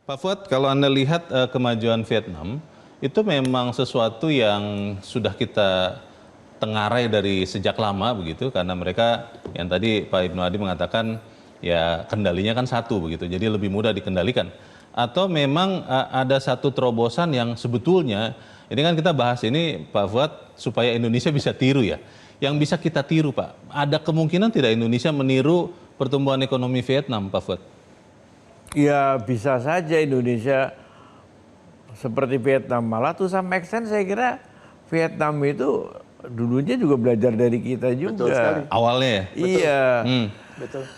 Pak Fuad, kalau Anda lihat kemajuan Vietnam, itu memang sesuatu yang sudah kita tengarai dari sejak lama begitu, karena mereka yang tadi Pak Ibnu Adi mengatakan ya kendalinya kan satu begitu, jadi lebih mudah dikendalikan. Atau memang ada satu terobosan yang sebetulnya, ini kan kita bahas ini Pak Fuad supaya Indonesia bisa tiru ya. Yang bisa kita tiru Pak, ada kemungkinan tidak Indonesia meniru pertumbuhan ekonomi Vietnam Pak Fuad? Ya bisa saja Indonesia seperti Vietnam. Malah to some extent saya kira Vietnam itu dulunya juga belajar dari kita juga. Betul sekali. Awalnya ya? Iya. Betul.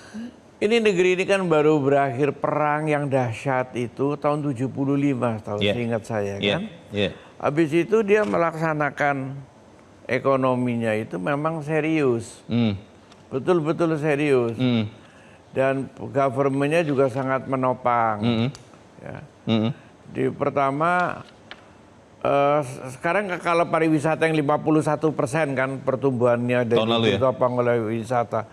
Ini negeri ini kan baru berakhir perang yang dahsyat itu tahun 75 tahun seingat saya kan. Habis itu dia melaksanakan ekonominya itu memang serius. Betul-betul serius. Dan government-nya juga sangat menopang. Ya. Di pertama, sekarang kalau pariwisata yang 51% kan pertumbuhannya dari ditopang oleh wisata.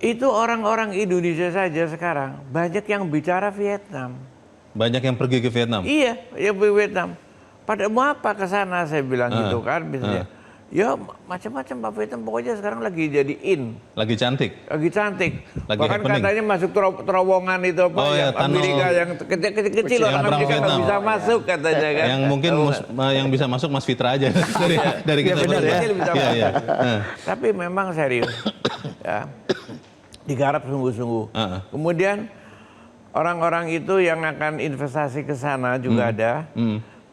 Itu orang-orang Indonesia saja sekarang banyak yang bicara Vietnam. Banyak yang pergi ke Vietnam? Iya, ya ke Vietnam. Pada mau apa ke sana saya bilang gitu kan misalnya. Ya macam-macam Pak Vietnam pokoknya sekarang lagi jadi in. Lagi cantik? Lagi cantik. Lagi bahkan happening. Katanya masuk terowongan itu apa yang Amerika yang kecil-kecil orang Amerika nggak bisa masuk katanya kan. Yang mungkin yang bisa masuk Mas Fitra aja dari kita. Benar ya. Tapi memang serius. Ya. Digarap sungguh-sungguh. Kemudian orang-orang itu yang akan investasi ke sana juga ada.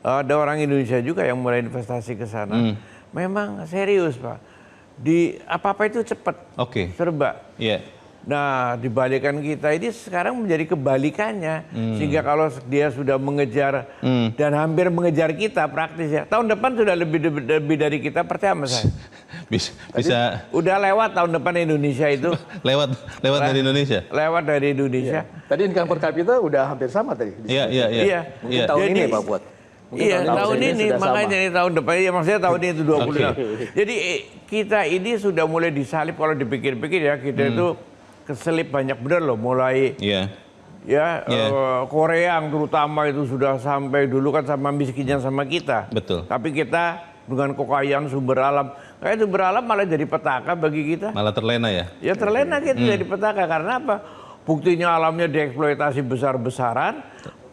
Ada orang Indonesia juga yang mulai investasi ke sana. Memang serius Pak. Di apa-apa itu cepat, serba. Nah dibalikan kita ini sekarang menjadi kebalikannya. Sehingga kalau dia sudah mengejar dan hampir mengejar kita praktis ya. Tahun depan sudah lebih dari kita, percaya sama saya. Bisa. Udah lewat tahun depan Indonesia itu. lewat dari Indonesia? Lewat dari Indonesia. Tadi income per capita udah hampir sama tadi. Iya. Mungkin tahun ini Pak Buat. Iya tahun ini makanya ini tahun depan ya maksudnya tahun ini itu 20. Jadi kita ini sudah mulai disalip kalau dipikir-pikir ya kita itu keselip banyak benar loh mulai Korea yang terutama itu sudah sampai dulu kan sama miskinnya sama kita. Betul. Tapi kita dengan kekayaan sumber alam, kayak sumber alam malah jadi petaka bagi kita. Malah terlena ya? Ya terlena kita jadi petaka karena apa? Buktinya alamnya dieksploitasi besar-besaran.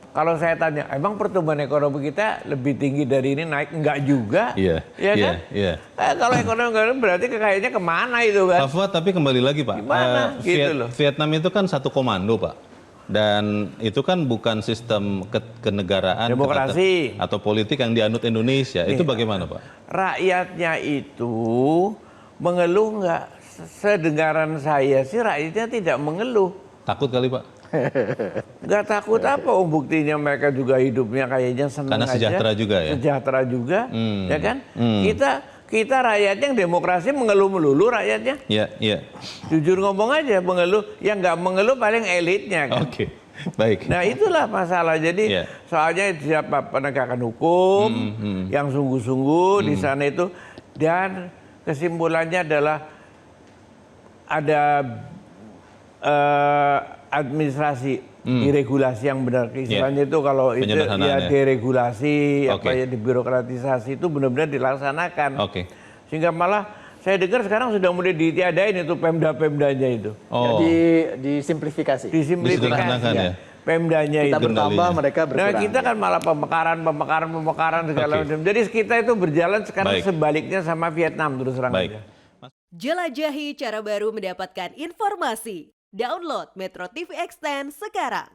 Kalau saya tanya, emang pertumbuhan ekonomi kita lebih tinggi dari ini naik? Enggak juga. Iya kan? Kalau ekonomi berarti kekayaannya kemana itu kan? Pak Fuad, tapi kembali lagi Pak. Vietnam itu kan satu komando Pak. Dan itu kan bukan sistem kenegaraan demokrasi atau politik yang dianut Indonesia. Itu bagaimana Pak? Rakyatnya itu mengeluh nggak? Sedengaran saya sih rakyatnya tidak mengeluh. Takut kali Pak? Nggak takut apa? Buktinya mereka juga hidupnya kayaknya senang karena sejahtera aja. juga ya? Sejahtera juga, ya kan? Kita rakyatnya yang demokrasi mengeluh melulu rakyatnya. Iya. Jujur ngomong aja mengeluh, yang nggak mengeluh paling elitnya kan. Baik. Nah itulah masalah. Jadi soalnya siapa penegakan hukum yang sungguh-sungguh di sana itu, dan kesimpulannya adalah ada administrasi diregulasi yang benar. Istilahnya itu kalau itu ya deregulasi, dibirokratisasi itu benar-benar dilaksanakan. Sehingga malah saya dengar sekarang sudah mulai ditiadain itu pemda-pemdanya itu. Disimplifikasi. Disimplifikasi ya. Pemdanya kita itu. Kita bertambah, mereka berkurang. Nah kita kan malah pemekaran segala macam. Jadi kita itu berjalan sekarang sebaliknya sama Vietnam terus terang aja. Jelajahi cara baru mendapatkan informasi. Download Metro TV Extend sekarang.